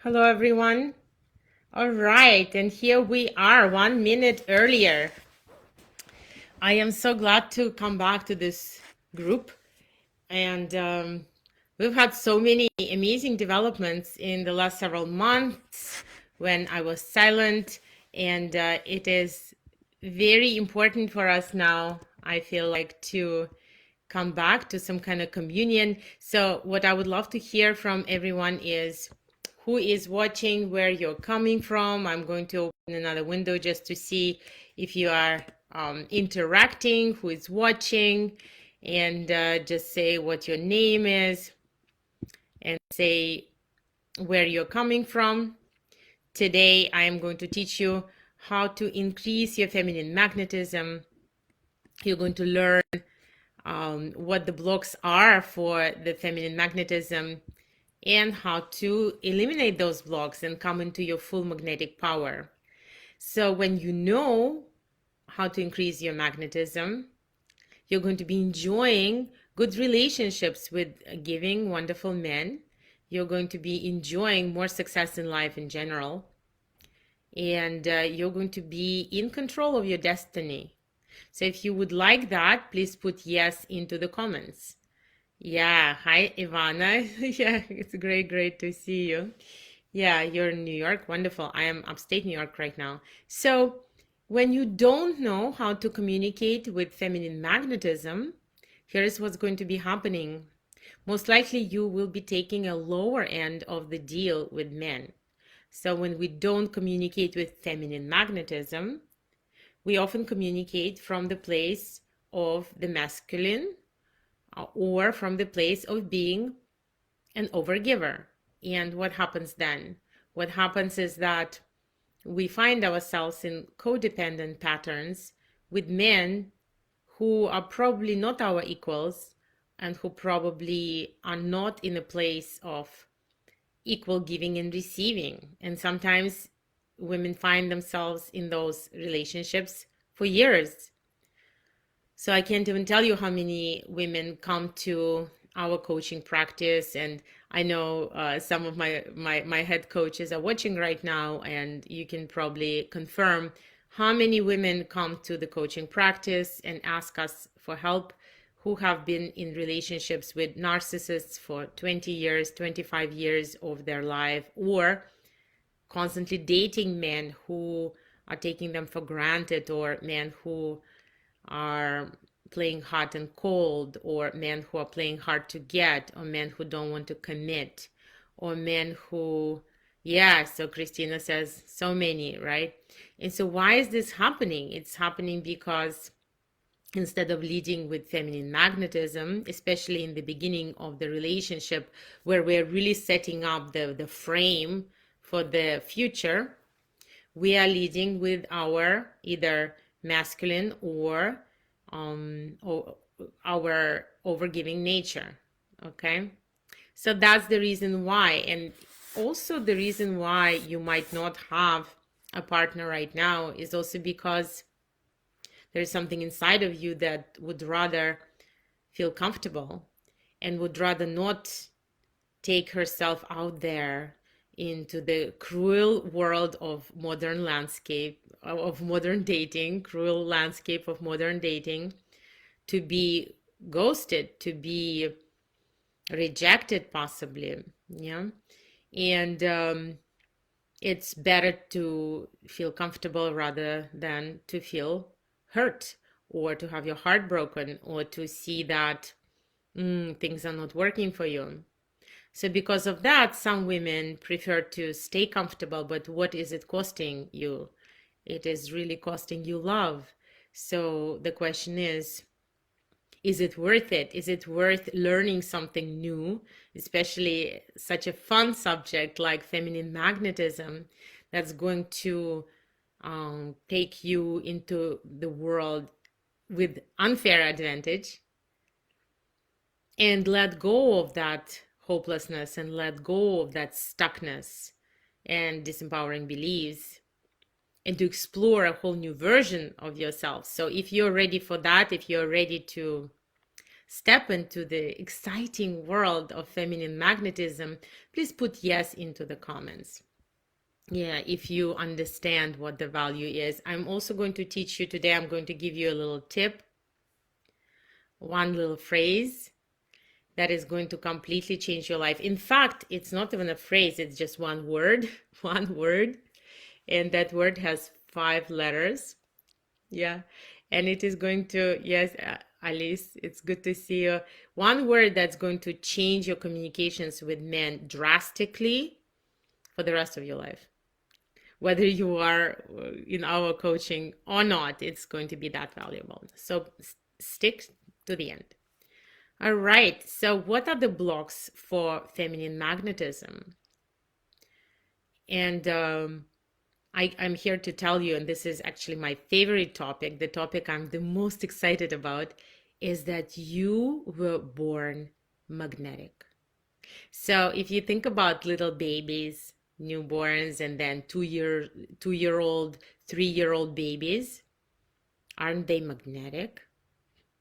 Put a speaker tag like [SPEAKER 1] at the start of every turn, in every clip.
[SPEAKER 1] Hello, everyone. All right, and here we are 1 minute earlier. I am so glad to come back to this group, and we've had so many amazing developments in the last several months when I was silent, and it is very important for us now, I feel like, to come back to some kind of communion. So what I would love to hear from everyone is who is watching, where you're coming from. I'm going to open another window just to see if you are interacting, who is watching, and just say what your name is and say where you're coming from. Today, I am going to teach you how to increase your feminine magnetism. You're going to learn what the blocks are for the feminine magnetism and how to eliminate those blocks and come into your full magnetic power. So when you know how to increase your magnetism, you're going to be enjoying good relationships with giving, wonderful men. You're going to be enjoying more success in life in general. And you're going to be in control of your destiny. So if you would like that, please put yes into the comments. Yeah, hi Ivana. Yeah, it's great to see you. Yeah, you're in New York. Wonderful. I am upstate New York right now. So, when you don't know how to communicate with feminine magnetism, here is what's going to be happening. Most likely, you will be taking a lower end of the deal with men. So, when we don't communicate with feminine magnetism, we often communicate from the place of the masculine or from the place of being an overgiver. And what happens then? What happens is that we find ourselves in codependent patterns with men who are probably not our equals and who probably are not in a place of equal giving and receiving. And sometimes women find themselves in those relationships for years. So I can't even tell you how many women come to our coaching practice, and I know some of my head coaches are watching right now, and you can probably confirm how many women come to the coaching practice and ask us for help, who have been in relationships with narcissists for 20 years, 25 years of their life, or constantly dating men who are taking them for granted, or men who are playing hot and cold, or men who are playing hard to get, or men who don't want to commit, or men who, yeah, so Christina says so many, right? And so why is this happening? It's happening because instead of leading with feminine magnetism, especially in the beginning of the relationship where we're really setting up the frame for the future, we are leading with our either masculine or our overgiving nature. Okay, so that's the reason why. And also the reason why you might not have a partner right now is also because there's something inside of you that would rather feel comfortable and would rather not take herself out there into the cruel world of modern landscape of modern dating, cruel landscape of modern dating, to be ghosted, to be rejected possibly. Yeah. And it's better to feel comfortable rather than to feel hurt, or to have your heart broken, or to see that things are not working for you. So because of that, some women prefer to stay comfortable, but what is it costing you? It is really costing you love. So the question is it worth it? Is it worth learning something new, especially such a fun subject like feminine magnetism that's going to take you into the world with unfair advantage, and let go of that hopelessness and let go of that stuckness and disempowering beliefs, and to explore a whole new version of yourself. So if you're ready for that, if you're ready to step into the exciting world of feminine magnetism, please put yes into the comments. Yeah, if you understand what the value is. I'm also going to teach you today, I'm going to give you a little tip, one little phrase that is going to completely change your life. In fact, it's not even a phrase, it's just one word, one word. And that word has 5 letters. Yeah. And it is going to, yes, Alice, it's good to see you. One word that's going to change your communications with men drastically for the rest of your life. Whether you are in our coaching or not, it's going to be that valuable. So stick to the end. All right. So what are the blocks for feminine magnetism? And I'm here to tell you, and this is actually my favorite topic, the topic I'm the most excited about, is that you were born magnetic. So if you think about little babies, newborns, and then 2-year old, 3-year-old babies, aren't they magnetic?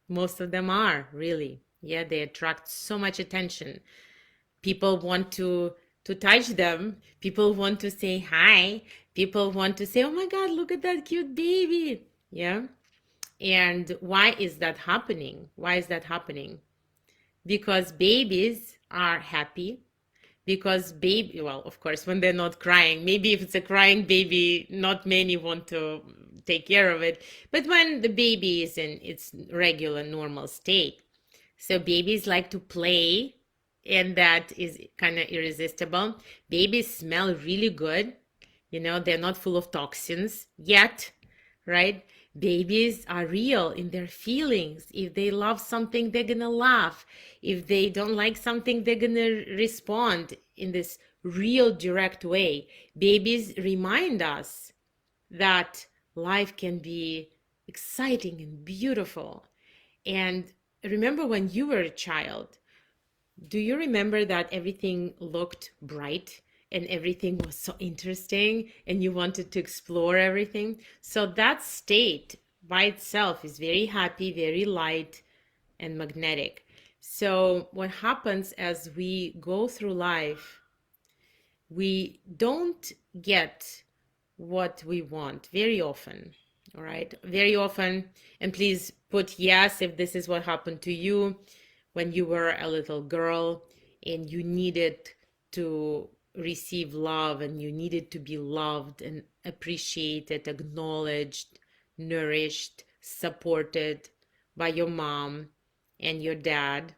[SPEAKER 1] Most of them are, really. Yeah, they attract so much attention. People want to touch them. People want to say hi. People want to say, "Oh my God, look at that cute baby." Yeah. And why is that happening? Why is that happening? Because babies are happy. Because baby, well, of course, when they're not crying, maybe if it's a crying baby, not many want to take care of it. But when the baby is in its regular, normal state, so babies like to play, and that is kind of irresistible. Babies smell really good. They're not full of toxins yet, right? Babies are real in their feelings. If they love something, they're gonna laugh. If they don't like something, they're gonna respond in this real direct way. Babies remind us that life can be exciting and beautiful. And remember when you were a child, do you remember that everything looked bright and everything was so interesting and you wanted to explore everything? So that state by itself is very happy, very light, and magnetic. So what happens as we go through life, we don't get what we want very often. All right, very often. And please put yes if this is what happened to you when you were a little girl and you needed to receive love and you needed to be loved and appreciated, acknowledged, nourished, supported by your mom and your dad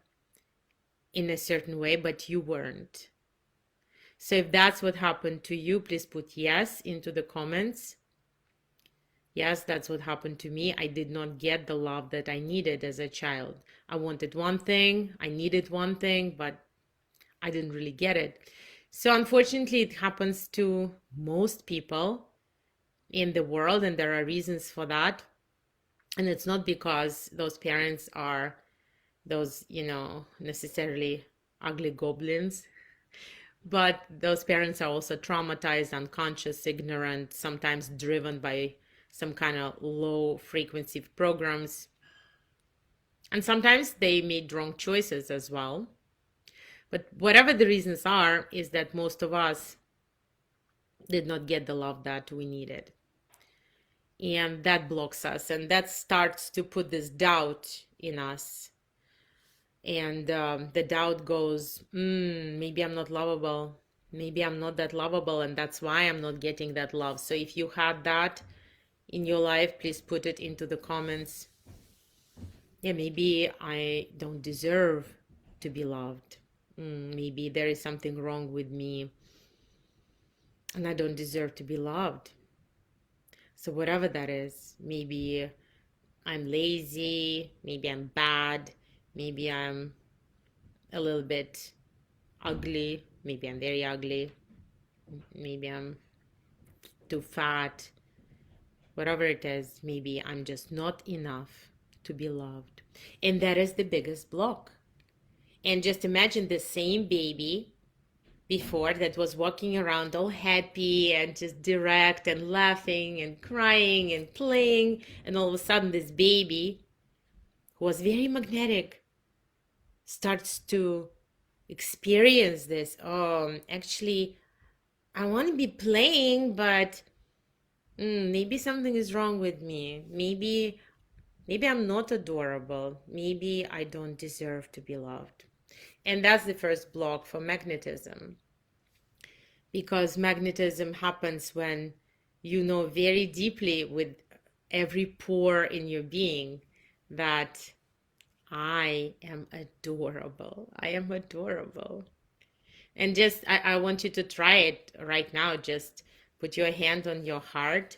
[SPEAKER 1] in a certain way, but you weren't. So if that's what happened to you, please put yes into the comments. Yes, that's what happened to me. I did not get the love that I needed as a child. I wanted one thing, I needed one thing, but I didn't really get it. So unfortunately, it happens to most people in the world, and there are reasons for that. And it's not because those parents are those, necessarily ugly goblins, but those parents are also traumatized, unconscious, ignorant, sometimes driven by some kind of low frequency programs. And sometimes they made wrong choices as well. But whatever the reasons are, is that most of us did not get the love that we needed. And that blocks us, and that starts to put this doubt in us. And the doubt goes, maybe I'm not lovable. Maybe I'm not that lovable, and that's why I'm not getting that love. So if you had that in your life, please put it into the comments. Yeah, maybe I don't deserve to be loved. Maybe there is something wrong with me and I don't deserve to be loved. So whatever that is, maybe I'm lazy, maybe I'm bad, maybe I'm a little bit ugly, maybe I'm very ugly, maybe I'm too fat, whatever it is, maybe I'm just not enough to be loved. And that is the biggest block. And just imagine the same baby before that was walking around all happy and just direct and laughing and crying and playing. And all of a sudden, this baby who was very magnetic starts to experience this. Oh, actually, I want to be playing, but maybe something is wrong with me. Maybe I'm not adorable. Maybe I don't deserve to be loved. And that's the first block for magnetism. Because magnetism happens when you know very deeply with every pore in your being that I am adorable. I am adorable. And just, I want you to try it right now. Just put your hand on your heart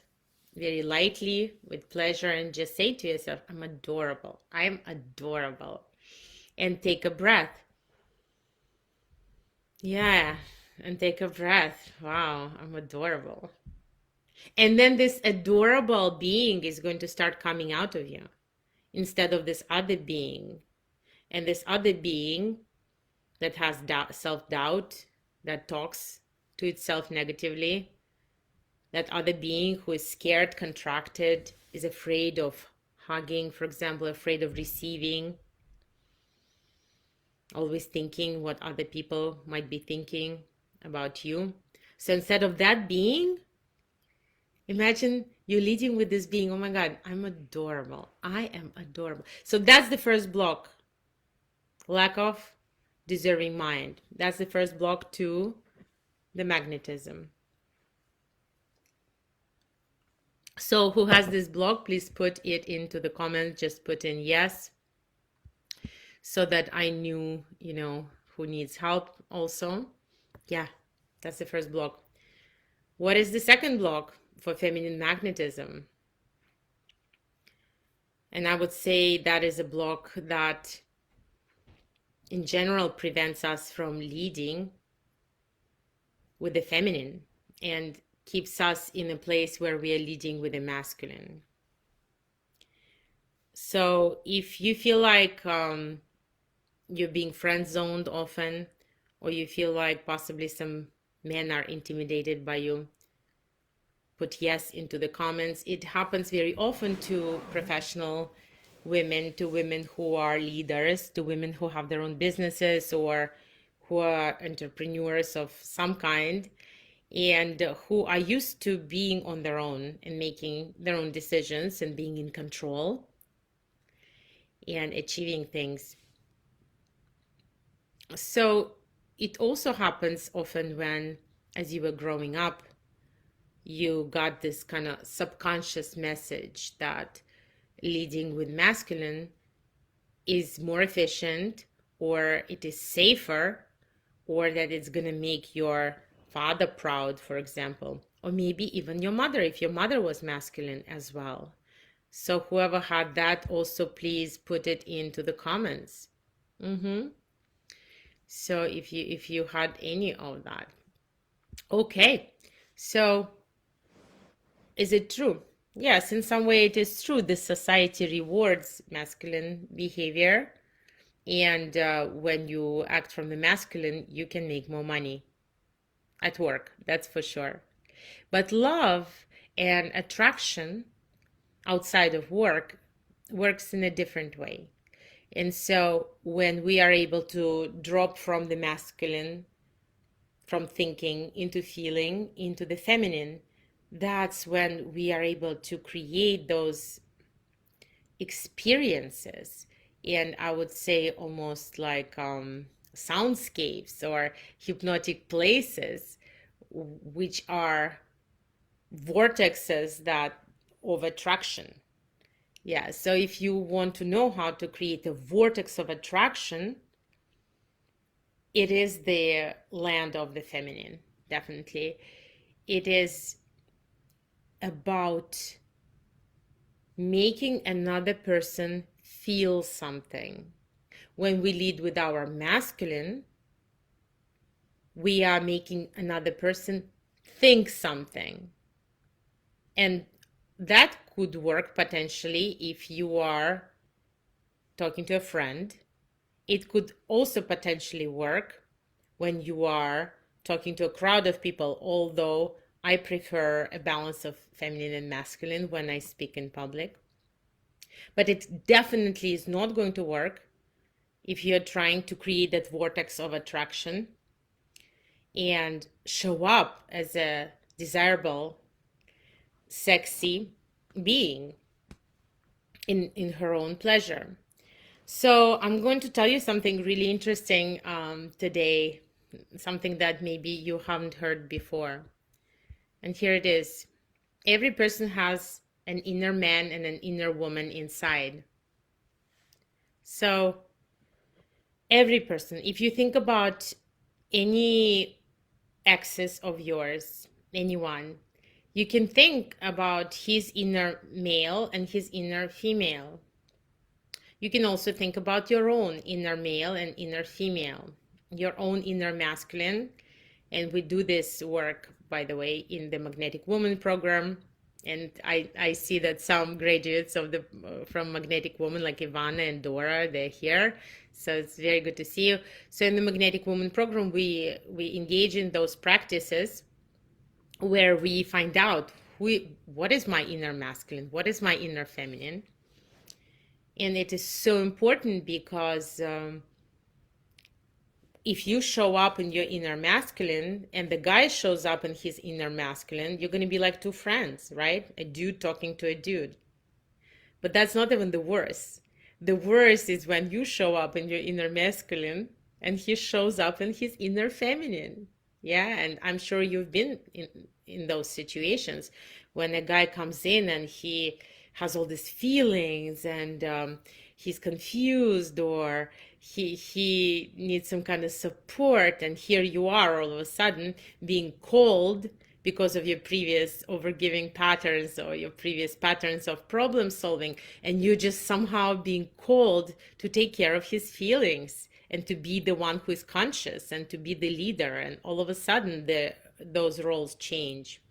[SPEAKER 1] very lightly with pleasure and just say to yourself, I'm adorable. I'm adorable. And take a breath. Yeah. And take a breath. Wow, I'm adorable. And then this adorable being is going to start coming out of you instead of this other being. And this other being that has self-doubt, that talks to itself negatively, that other being who is scared, contracted, is afraid of hugging, for example, afraid of receiving, always thinking what other people might be thinking about you. So instead of that being, imagine you leading with this being, oh my God, I'm adorable. I am adorable. So that's the first block. Lack of deserving mind. That's the first block to the magnetism. So who has this block, please put it into the comments. Just put in yes, so that I knew, who needs help also. Yeah, that's the first block. What is the second block for feminine magnetism? And I would say that is a block that in general prevents us from leading with the feminine and keeps us in a place where we are leading with the masculine. So if you feel like you're being friend zoned often, or you feel like possibly some men are intimidated by you, put yes into the comments. It happens very often to professional women, to women who are leaders, to women who have their own businesses or who are entrepreneurs of some kind, and who are used to being on their own and making their own decisions and being in control and achieving things. So it also happens often when, as you were growing up, you got this kind of subconscious message that leading with masculine is more efficient, or it is safer, or that it's going to make your father proud, for example, or maybe even your mother, if your mother was masculine as well. So whoever had that, also please put it into the comments. So if you had any of that. Okay, so is it true? Yes, in some way it is true. The society rewards masculine behavior, and when you act from the masculine, you can make more money at work, that's for sure. But love and attraction outside of work works in a different way. And so when we are able to drop from the masculine, from thinking into feeling, into the feminine, that's when we are able to create those experiences. And I would say almost like soundscapes or hypnotic places, which are vortexes that of attraction. Yeah, so if you want to know how to create a vortex of attraction, it is the land of the feminine, definitely. It is about making another person feel something. When we lead with our masculine, we are making another person think something. And that could work potentially if you are talking to a friend. It could also potentially work when you are talking to a crowd of people, although I prefer a balance of feminine and masculine when I speak in public. But it definitely is not going to work if you're trying to create that vortex of attraction and show up as a desirable, sexy being in her own pleasure. So I'm going to tell you something really interesting today, something that maybe you haven't heard before. And here it is. Every person has an inner man and an inner woman inside. So every person, if you think about any exes of yours, anyone, you can think about his inner male and his inner female. You can also think about your own inner male and inner female, your own inner masculine. And we do this work, by the way, in the Magnetic Woman program. And I see that some graduates of the from Magnetic Woman, like Ivana and Dora, they're here. So it's very good to see you. So in the Magnetic Woman program, we engage in those practices where we find out what is my inner masculine, what is my inner feminine. And it is so important because if you show up in your inner masculine and the guy shows up in his inner masculine, you're going to be like two friends, right? A dude talking to a dude. But that's not even the worst. The worst is when you show up in your inner masculine and he shows up in his inner feminine. Yeah, and I'm sure you've been in those situations when a guy comes in and he has all these feelings and he's confused or he needs some kind of support, and here you are all of a sudden being cold because of your previous overgiving patterns or your previous patterns of problem solving, and you're just somehow being called to take care of his feelings and to be the one who is conscious and to be the leader, and all of a sudden those roles change.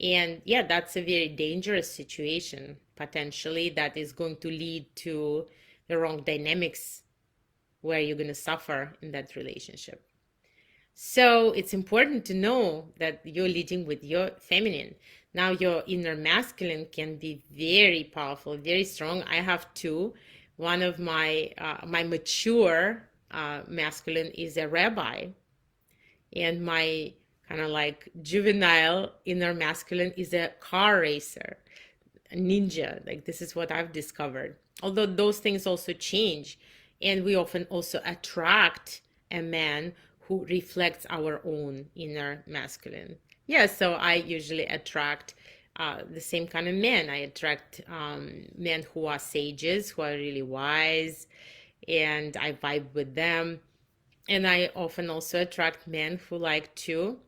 [SPEAKER 1] And yeah, that's a very dangerous situation potentially that is going to lead to the wrong dynamics where you're going to suffer in that relationship. So it's important to know that you're leading with your feminine. Now, your inner masculine can be very powerful, very strong. I have two. One of my mature masculine is a rabbi, and my kind of like juvenile inner masculine is a car racer, a ninja. Like, this is what I've discovered. Although those things also change, and we often also attract a man who reflects our own inner masculine. Yeah, so I usually attract the same kind of men. I attract men who are sages, who are really wise, and I vibe with them. And I often also attract men who like to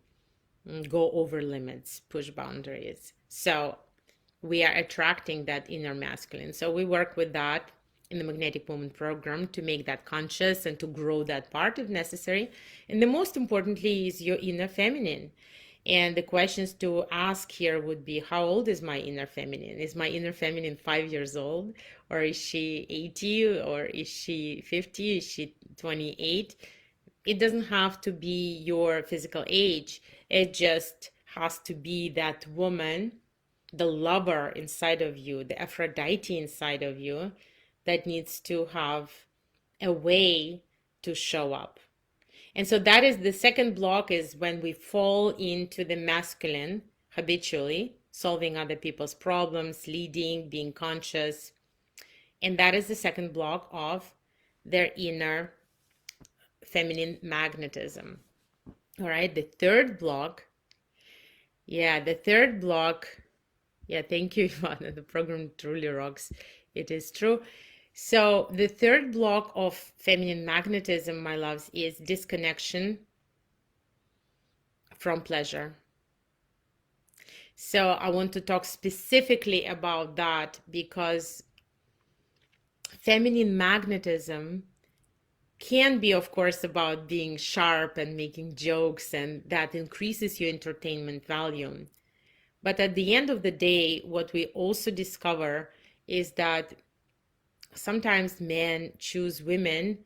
[SPEAKER 1] go over limits, push boundaries. So we are attracting that inner masculine. So we work with that in the Magnetic Woman program to make that conscious and to grow that part if necessary. And the most importantly is your inner feminine. And the questions to ask here would be, how old is my inner feminine? Is my inner feminine 5 years old? Or is she 80? Or is she 50? Is she 28? It doesn't have to be your physical age. It just has to be that woman, the lover inside of you, the Aphrodite inside of you, that needs to have a way to show up. And so that is the second block, is when we fall into the masculine habitually, solving other people's problems, leading, being conscious. And that is the second block of their inner feminine magnetism. All right, the third block. Yeah, thank you, Ivana. The program truly rocks. It is true. So the third block of feminine magnetism, my loves, is disconnection from pleasure. So I want to talk specifically about that because feminine magnetism can be, of course, about being sharp and making jokes, and that increases your entertainment value. But at the end of the day, what we also discover is that sometimes men choose women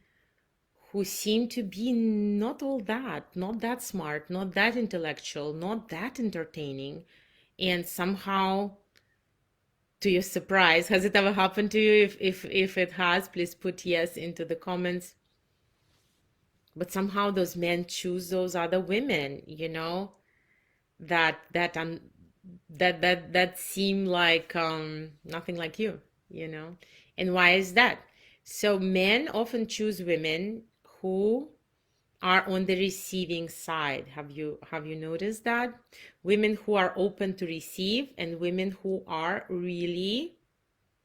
[SPEAKER 1] who seem to be not all that, not that smart, not that intellectual, not that entertaining, and somehow to your surprise? Has it ever happened to you? If it has, please put yes into the comments. But somehow those men choose those other women, that that that seem like nothing like you. And why is that? So men often choose women who are on the receiving side. Have you noticed that? Women who are open to receive and women who are really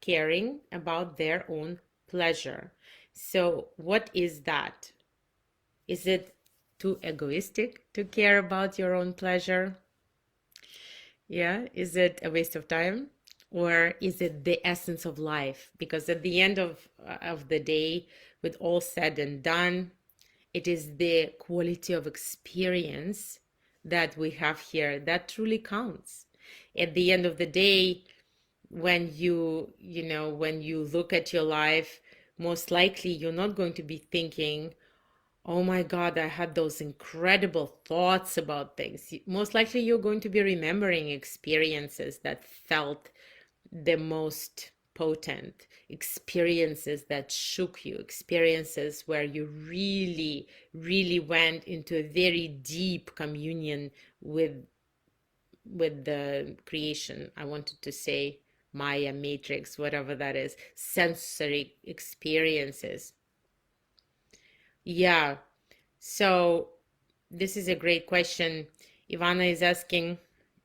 [SPEAKER 1] caring about their own pleasure. So what is that? Is it too egoistic to care about your own pleasure? Yeah, is it a waste of time? Or is it the essence of life? Because at the end of the day, with all said and done, it is the quality of experience that we have here that truly counts. At the end of the day, when when you look at your life, most likely you're not going to be thinking, oh my God, I had those incredible thoughts about things. Most likely you're going to be remembering experiences that felt the most potent, experiences that shook you, experiences where you really, really went into a very deep communion with the creation. I wanted to say Maya, Matrix, whatever that is, sensory experiences. Yeah. So this is a great question. Ivana is asking,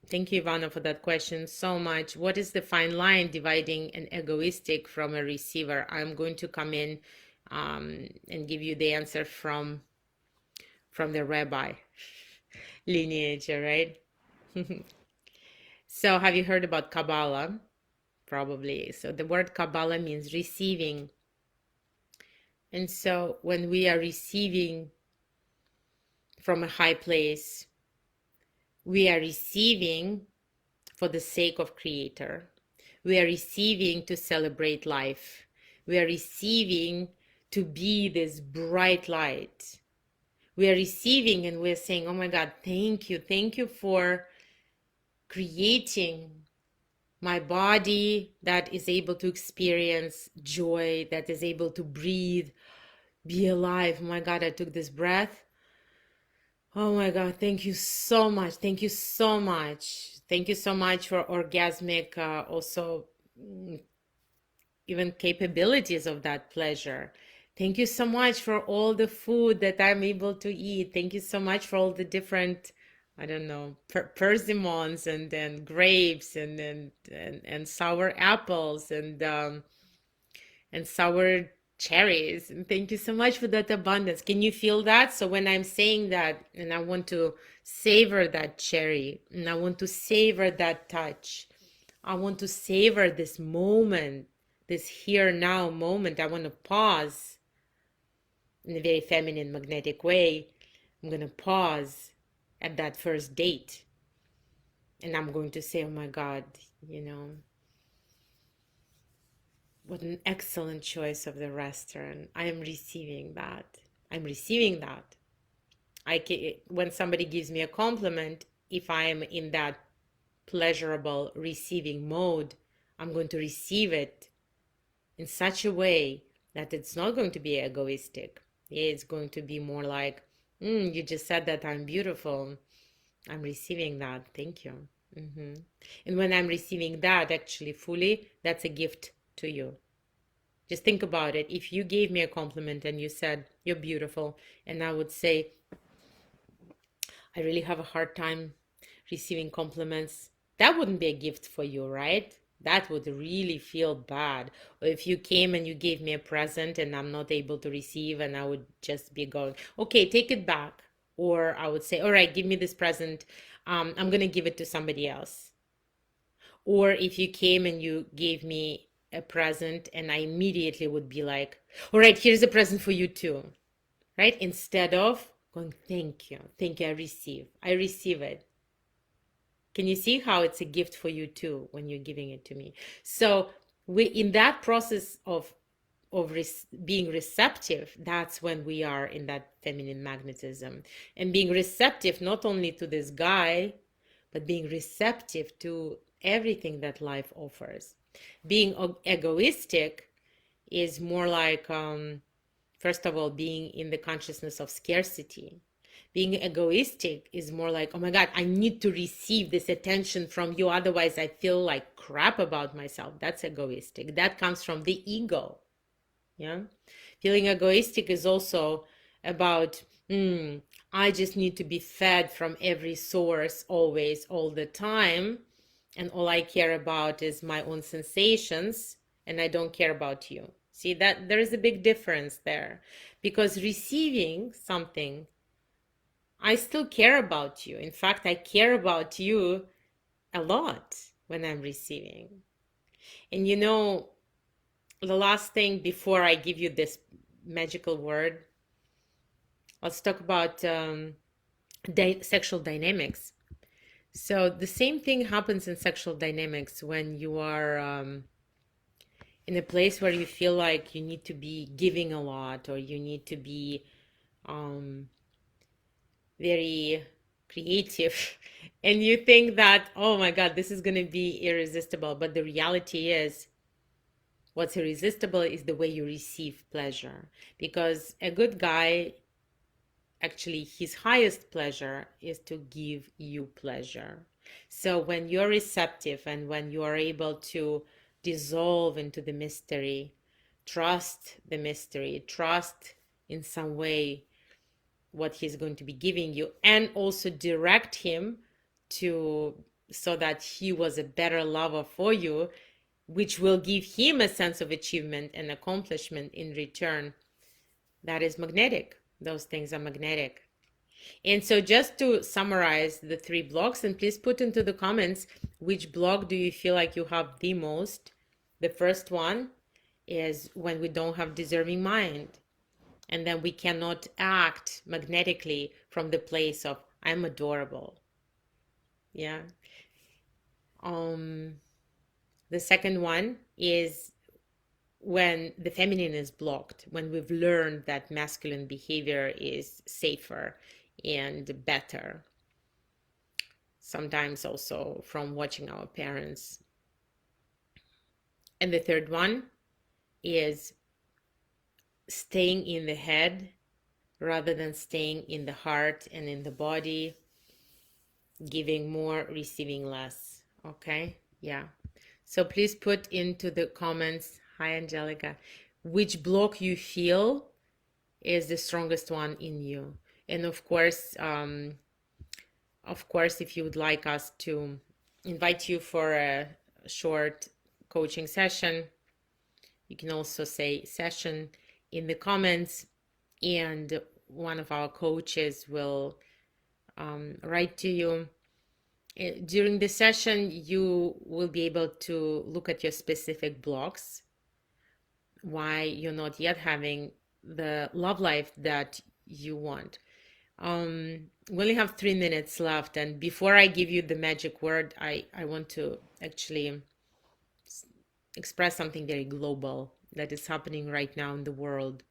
[SPEAKER 1] thank you, Ivana, for that question so much. What is the fine line dividing an egoistic from a receiver? I'm going to come in and give you the answer from the rabbi lineage, all right? So have you heard about Kabbalah? Probably. So the word Kabbalah means receiving. And so when we are receiving from a high place, we are receiving for the sake of Creator. We are receiving to celebrate life. We are receiving to be this bright light. We are receiving and we're saying, oh my God, thank you. Thank you for creating my body that is able to experience joy, that is able to breathe, be alive. Oh my God, I took this breath. Oh my God, thank you so much. Thank you so much. Thank you so much for orgasmic, also even capabilities of that pleasure. Thank you so much for all the food that I'm able to eat. Thank you so much for all the different, I don't know, persimmons and then grapes and sour apples and sour cherries. And thank you so much for that abundance. Can you feel that? So when I'm saying that, and I want to savor that cherry, and I want to savor that touch, I want to savor this moment, this here now moment. I want to pause in a very feminine, magnetic way. I'm going to pause at that first date. And I'm going to say, oh my God, what an excellent choice of the restaurant. I am receiving that. I'm receiving that. When somebody gives me a compliment, if I am in that pleasurable receiving mode, I'm going to receive it in such a way that it's not going to be egoistic. It's going to be more like, you just said that I'm beautiful. I'm receiving that. Thank you. And when I'm receiving that actually fully, that's a gift to you. Just think about it. If you gave me a compliment and you said, you're beautiful, and I would say, I really have a hard time receiving compliments, that wouldn't be a gift for you, right? That would really feel bad. Or if you came and you gave me a present and I'm not able to receive, and I would just be going, okay, take it back. Or I would say, all right, give me this present. I'm going to give it to somebody else. Or if you came and you gave me a present and I immediately would be like, all right, here's a present for you too, right? Instead of going, thank you, I receive it. Can you see how it's a gift for you too when you're giving it to me? So we, in that process of being receptive, that's when we are in that feminine magnetism, and being receptive not only to this guy, but being receptive to everything that life offers. Being egoistic is more like, first of all, being in the consciousness of scarcity. Being egoistic is more like, oh my God, I need to receive this attention from you, otherwise I feel like crap about myself. That's egoistic. That comes from the ego. Yeah. Feeling egoistic is also about, I just need to be fed from every source, always, all the time. And all I care about is my own sensations, and I don't care about you. See that there is a big difference there, because receiving something, I still care about you. In fact, I care about you a lot when I'm receiving. And the last thing before I give you this magical word, let's talk about sexual dynamics. So the same thing happens in sexual dynamics when you are in a place where you feel like you need to be giving a lot, or you need to be um, very creative, and you think that, oh my God, this is going to be irresistible. But the reality is, what's irresistible is the way you receive pleasure. Because a good guy, actually, his highest pleasure is to give you pleasure. So when you're receptive and when you are able to dissolve into the mystery, trust the mystery, trust in some way what he's going to be giving you, and also direct him to, so that he was a better lover for you, which will give him a sense of achievement and accomplishment in return. That is magnetic. Those things are magnetic. And so just to summarize the 3 blocks, and please put into the comments which block do you feel like you have the most. The first one is when we don't have deserving mind. And then we cannot act magnetically from the place of, I'm adorable. Yeah. The second one is when the feminine is blocked, when we've learned that masculine behavior is safer and better. Sometimes also from watching our parents. And the third one is staying in the head rather than staying in the heart and in the body, giving more, receiving less. Okay? Yeah. So please put into the comments, hi Angelica, which block you feel is the strongest one in you. And of course, if you would like us to invite you for a short coaching session, you can also say session in the comments, and one of our coaches will write to you. During the session, you will be able to look at your specific blocks, why you're not yet having the love life that you want. We only have 3 minutes left, and before I give you the magic word, I want to actually express something very global that is happening right now in the world.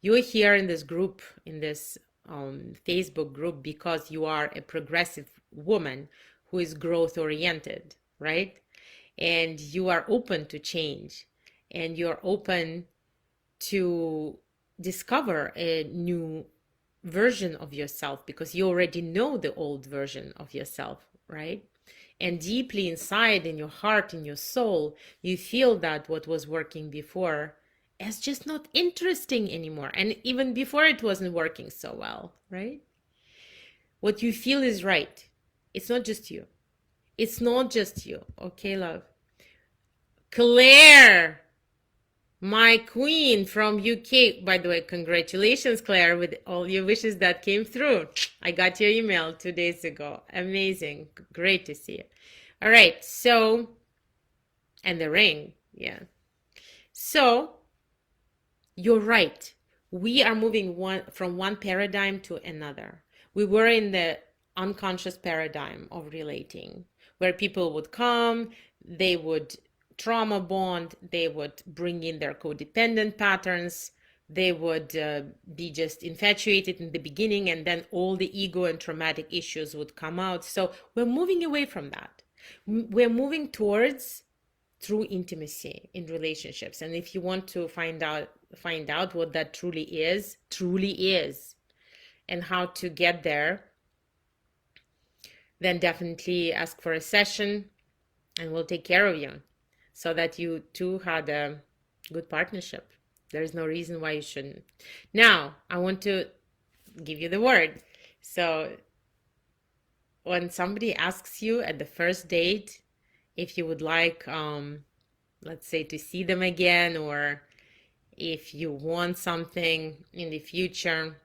[SPEAKER 1] You're here in this group, in this Facebook group, because you are a progressive woman who is growth oriented, right? And you are open to change, and you're open to discover a new version of yourself, because you already know the old version of yourself, right? And deeply inside, in your heart, in your soul, you feel that what was working before is just not interesting anymore. And even before, it wasn't working so well, right? What you feel is right. It's not just you. It's not just you. Okay, love. Claire, my queen from UK. By the way, congratulations, Claire, with all your wishes that came through. I got your email 2 days ago. Amazing. Great to see you. All right. So, and the ring. Yeah. So, you're right. We are moving from one paradigm to another. We were in the unconscious paradigm of relating, where people would come, they would trauma bond, they would bring in their codependent patterns, they would be just infatuated in the beginning, and then all the ego and traumatic issues would come out. So we're moving away from that. We're moving towards true intimacy in relationships. And if you want to find out what that truly is, and how to get there, then definitely ask for a session and we'll take care of you so that you two had a good partnership. There's no reason why you shouldn't. Now, I want to give you the word. So when somebody asks you at the first date if you would like, let's say, to see them again, or if you want something in the future,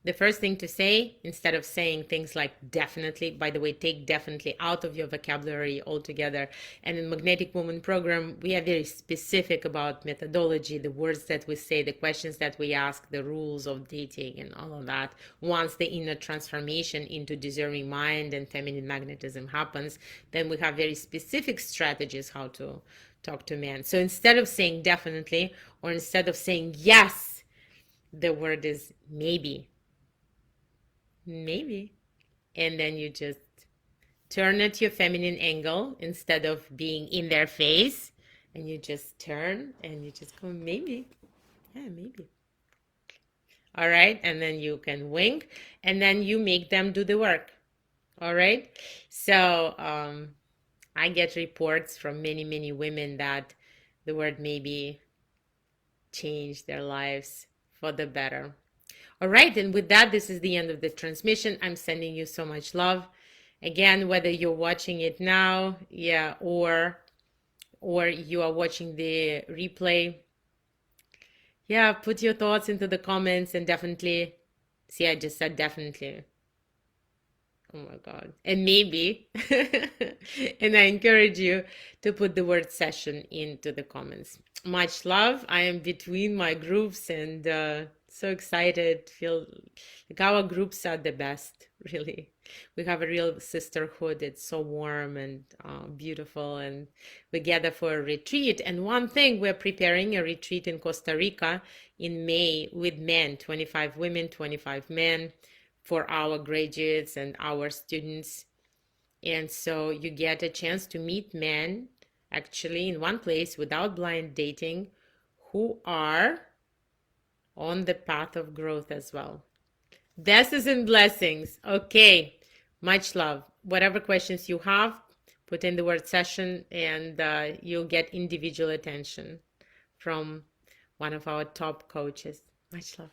[SPEAKER 1] the first thing to say, instead of saying things like definitely, by the way, take definitely out of your vocabulary altogether. And in Magnetic Woman program, we are very specific about methodology, the words that we say, the questions that we ask, the rules of dating and all of that. Once the inner transformation into deserving mind and feminine magnetism happens, then we have very specific strategies how to talk to men. So instead of saying definitely, or instead of saying yes, the word is maybe. And then you just turn at your feminine angle instead of being in their face, and you just turn and you just go maybe. All right, and then you can wink, and then you make them do the work. All right, so I get reports from many women that the word maybe changed their lives for the better. All right, and with that, this is the end of the transmission. I'm sending you so much love. Again, whether you're watching it now, or you are watching the replay, put your thoughts into the comments, and definitely, see, I just said definitely. Oh my God. And maybe, and I encourage you to put the word session into the comments. Much love. I am between my groups and so excited. Feel like our groups are the best, really. We have a real sisterhood. It's so warm and beautiful. And we gather for a retreat. And one thing, we're preparing a retreat in Costa Rica in May with men, 25 women, 25 men, for our graduates and our students. And so you get a chance to meet men actually in one place without blind dating, who are on the path of growth as well. Blessings and blessings. Okay, much love. Whatever questions you have, put in the word session, and you'll get individual attention from one of our top coaches. Much love.